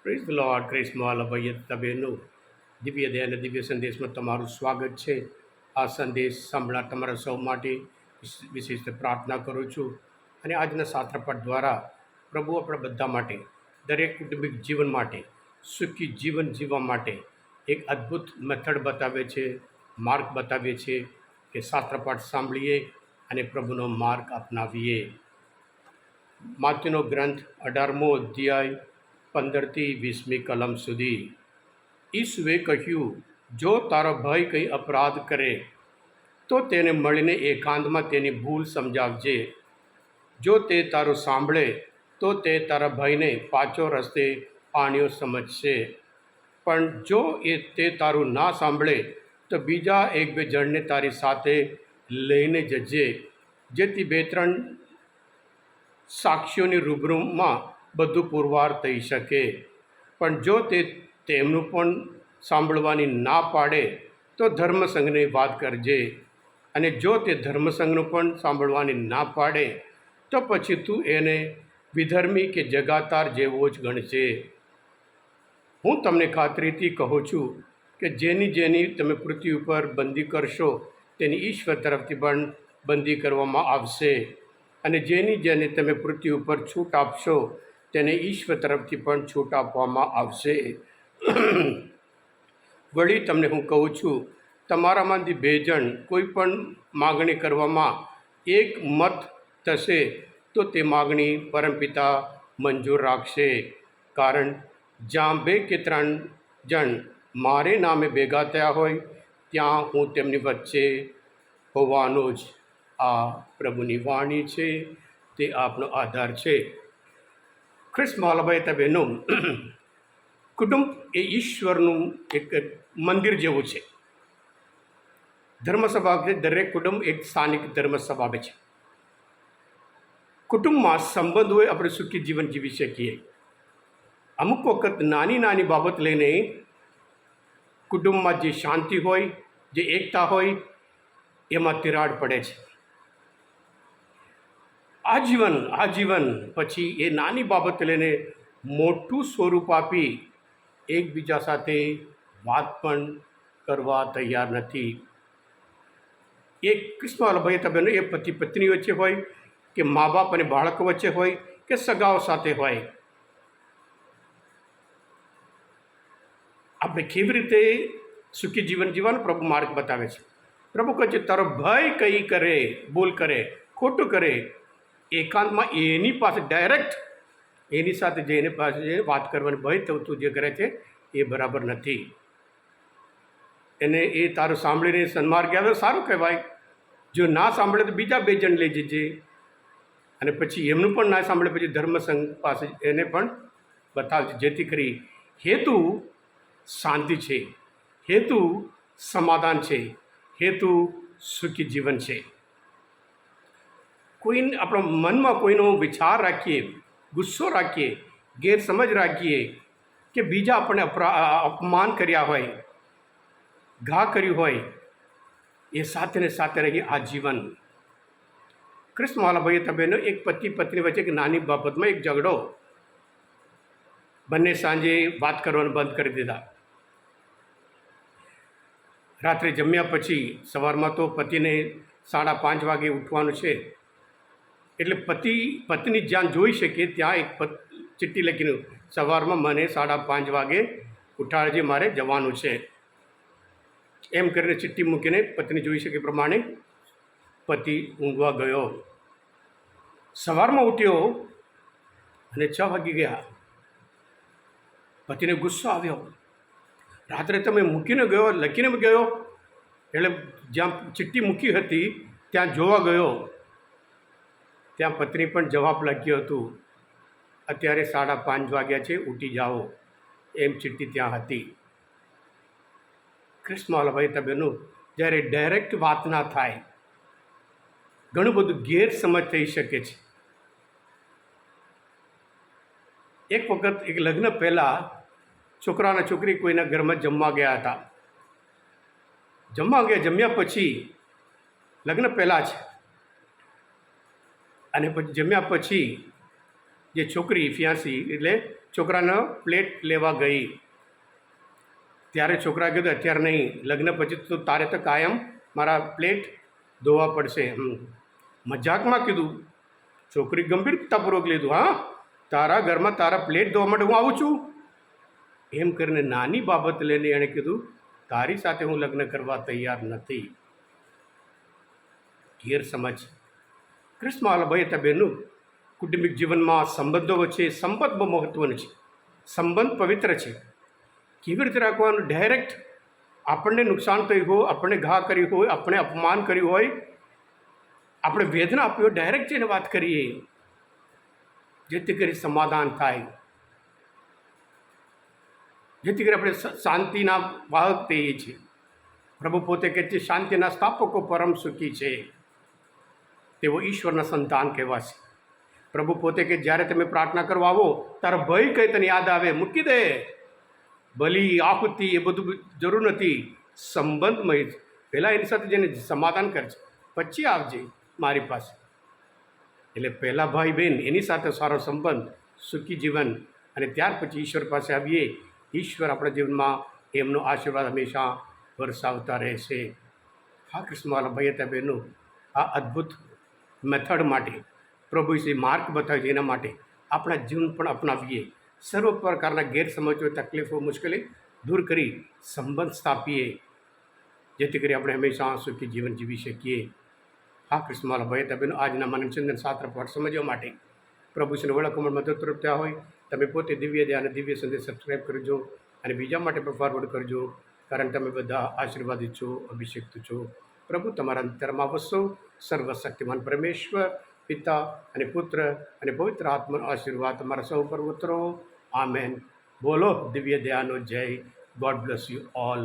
Praise the lord. ગ્રેસમાં ભાઈએ તબેનું દિવ્ય દયા અને દિવ્ય સંદેશમાં તમારું સ્વાગત છે. આ સંદેશ સાંભળનાર તમારા સૌ માટે વિશેષ પ્રાર્થના કરું છું. અને આજના શાસ્ત્રપાઠ દ્વારા પ્રભુ આપણા બધા માટે, દરેક કુટુંબિક જીવન માટે, સુખી જીવન જીવવા માટે એક અદ્ભુત મેથડ બતાવે છે, માર્ગ બતાવે છે કે શાસ્ત્રપાઠ સાંભળીએ અને પ્રભુનો માર્ગ અપનાવીએ. માથ્યુનો ગ્રંથ 18મો અધ્યાય 15થી 20મી કલમ સુધી. ઈસુએ કહ્યું, જો તારો ભાઈ કંઈ અપરાધ કરે તો તેને મળીને એકાંતમાં તેની ભૂલ સમજાવજે. જો તે તારું સાંભળે તો તે તારા ભાઈને પાછો રસ્તે આણ્યો સમજશે. પણ જો તે તારું ના સાંભળે તો બીજા એક બે જણને તારી સાથે લઈને જજે, જેથી બે ત્રણ સાક્ષીઓની રૂબરૂમાં બધું પુરવાર થઈ શકે. પણ જો તે તેમનું પણ સાંભળવાની ના પાડે તો ધર્મસંઘની વાત કરજે. અને જો તે ધર્મસંઘનું પણ સાંભળવાની ના પાડે તો પછી તું એને વિધર્મી કે જગાતાર જેવો જ ગણશે. હું તમને ખાતરીથી કહું છું કે જેની તમે પૃથ્વી ઉપર બંદી કરશો તેની ઈશ્વર તરફથી પણ બંદી કરવામાં આવશે. અને જેની તમે પૃથ્વી ઉપર છૂટ આપશો તેને ઈશ્વર તરફથી પણ છૂટ આપવામાં આવશે. વળી તમને હું કહું છું, તમારામાંથી બે જણ કોઈ પણ માગણી કરવામાં એક મત થશે તો તે માગણી પરમપિતા મંજૂર રાખશે. કારણ જ્યાં બે કે ત્રણ જણ મારે નામે ભેગા થયા હોય ત્યાં હું તેમની વચ્ચે હોવાનો જ. આ પ્રભુની વાણી છે, તે આપણો આધાર છે. ખ્રિસ્તમાલભાઈ બહેનો, કુટુંબ એ ઈશ્વરનું એક મંદિર જેવું છે. ધર્મસભા છે, દરેક કુટુંબ એક સ્થાનિક ધર્મસભા છે. કુટુંબમાં સંબંધ હોય આપણે સુખી જીવન જીવી શકીએ. અમુક વખત નાની નાની બાબત લઈને કુટુંબમાં જે શાંતિ હોય, જે એકતા હોય, એમાં તિરાડ પડે છે. આજીવન પછી એ નાની બાબત લઈને મોટું સ્વરૂપ આપી એકબીજા સાથે વાત પણ કરવા તૈયાર નથી. એક કૃષ્ણભાઈ તમે એ પતિ પત્ની વચ્ચે હોય કે મા બાપ અને બાળકો વચ્ચે હોય કે સગાઓ સાથે હોય, આપણે કેવી રીતે સુખી જીવન જીવવાનો પ્રભુ માર્ગ બતાવે છે. પ્રભુ કહે છે, તારો ભાઈ કંઈ કરે, ભૂલ કરે, ખોટું કરે, એકાંતમાં એની પાસે ડાયરેક્ટ એની સાથે જઈને પાસે વાત કરવાની ભય તું જે કરે છે એ બરાબર નથી. એને એ તારું સાંભળીને સન્માર્ગે આવે સારું કહેવાય. જો ના સાંભળે તો બીજા બે જણ લઈ જજે. અને પછી એમનું પણ ના સાંભળે પછી ધર્મસંઘ પાસે એને પણ બતાવજે, જેથી કરી હેતુ શાંતિ છે, હેતુ સમાધાન છે, હેતુ સુખી જીવન છે. આપણા મનમાં કોઈનો વિચાર રાખીએ, ગુસ્સો રાખીએ, ગેરસમજ રાખીએ કે બીજા આપણને અપમાન કર્યા હોય, ઘા કર્યું હોય, એ સાથે ને સાથે રહી આજીવન. કૃષ્ણવાલાભાઈએ તબેનો એક પતિ પત્ની વચ્ચે એક નાની બાબતમાં એક ઝઘડો, બંને સાંજે વાત કરવાનું બંધ કરી દીધા. રાત્રે જમ્યા પછી સવારમાં તો પતિને 5:30 વાગે ઉઠવાનું છે, એટલે પત્ની જ્યાં જોઈ શકે ત્યાં એક ચિઠ્ઠી લખીને સવારમાં મને 5:30 વાગે ઉઠાડજે, મારે જવાનું છે. એમ કરીને ચિઠ્ઠી મૂકીને પત્ની જોઈ શકે પ્રમાણે પતિ ઊંઘવા ગયો. સવારમાં ઉઠ્યો અને 6 વાગી ગયા. પતિને ગુસ્સો આવ્યો, રાત્રે તમે મૂકીને ગયો, લખીને ગયો. એટલે જ્યાં ચિઠ્ઠી મૂકી હતી ત્યાં જોવા ગયો, ત્યાં પત્ની પણ જવાબ લખ્યો હતું, અત્યારે 5:30 વાગ્યા છે, ઉઠી જાઓ, એમ ચિઠ્ઠી ત્યાં હતી. કૃષ્ણવાલાભાઈ તબેનું જ્યારે ડાયરેક્ટ વાત ના થાય, ઘણું બધું ગેરસમજ થઈ શકે છે. એક વખત એક લગ્ન પહેલાં છોકરા અને છોકરી કોઈના ઘરમાં જમવા ગયા હતા. જમ્યા પછી લગ્ન પહેલાં જ, અને પછી જમ્યા પછી જે છોકરી ફિયાન્સી એટલે છોકરાનો પ્લેટ લેવા ગઈ. ત્યારે છોકરા કીધું અત્યારે નહીં, લગ્ન પછી તો તારે તો કાયમ મારા પ્લેટ ધોવા પડશે. મજાકમાં કીધું. છોકરી ગંભીરતાપૂર્વક લીધું. હા, તારા ઘરમાં તારા પ્લેટ ધોવા માટે હું આવું છું એમ કરીને નાની બાબત લઈને એણે કીધું તારી સાથે હું લગ્ન કરવા તૈયાર નથી. ગેરસમજ. કૃષ્ણ ભાઈ હતા બહેનું, કુટુંબિક જીવનમાં સંબંધો વચ્ચે સંબંધ બહુ મહત્ત્વનો છે. સંબંધ પવિત્ર છે. કેવી રીતે રાખવાનું? ડાયરેક્ટ આપણને નુકસાન થયું હોય, આપણને ઘા કરી હોય, આપણે અપમાન કર્યું હોય, આપણે વેદના આપી હોય, ડાયરેક્ટ જઈને વાત કરીએ જેથી કરી સમાધાન થાય, જેથી કરી આપણે શાંતિના વાહક થઈએ છીએ. પ્રભુ પોતે કહે છે શાંતિના સ્થાપકો પરમ સુખી છે, તેઓ ઈશ્વરના સંતાન કહેવાશે. પ્રભુ પોતે કે જ્યારે તમે પ્રાર્થના કરવા આવો તારો ભય કંઈ તને યાદ આવે, મૂકી દે. બલી આહુતિ એ બધું જરૂર નથી. સંબંધમય પહેલાં એની સાથે જઈને સમાધાન કરજે, પછી આવજે મારી પાસે. એટલે પહેલાં ભાઈ બહેન એની સાથે સારો સંબંધ, સુખી જીવન, અને ત્યાર પછી ઈશ્વર પાસે આવીએ. ઈશ્વર આપણા જીવનમાં એમનો આશીર્વાદ હંમેશા વરસાવતા રહેશે. હા કૃષ્ણવાલા ભાઈ હતા બહેનો, આ અદ્ભુત મેથડ માટે પ્રભુ શ્રી માર્ગ બતાવ્યો છે. એના માટે આપણા જીવન પણ અપનાવીએ. સર્વ પ્રકારના ગેરસમજો, તકલીફો, મુશ્કેલી દૂર કરી સંબંધ સ્થાપીએ, જેથી કરી આપણે હંમેશા સુખી જીવન જીવી શકીએ. હા કૃષ્ણવાલા ભાઈ હતા બહેનો, આજના મનચંદન શાસ્ત્ર પાઠ સમજવા માટે પ્રભુશ્રીને વળખમાં મદદરૂપ થયા હોય તમે પોતે દિવ્ય દયા અને દિવ્ય સંદેશ સબસ્ક્રાઈબ કરજો અને બીજા માટે પણ ફોરવર્ડ કરજો, કારણ તમે બધા આશીર્વાદિત છો, અભિષેક્ત છો. પ્રભુ તમારા અંતરમાં વસો. સર્વશક્તિમાન પરમેશ્વર પિતા અને પુત્ર અને પવિત્ર આત્માનો આશીર્વાદ તમારા સૌ પર ઉતરો. આમેન. બોલો દિવ્ય દયાનો જય. God bless you all.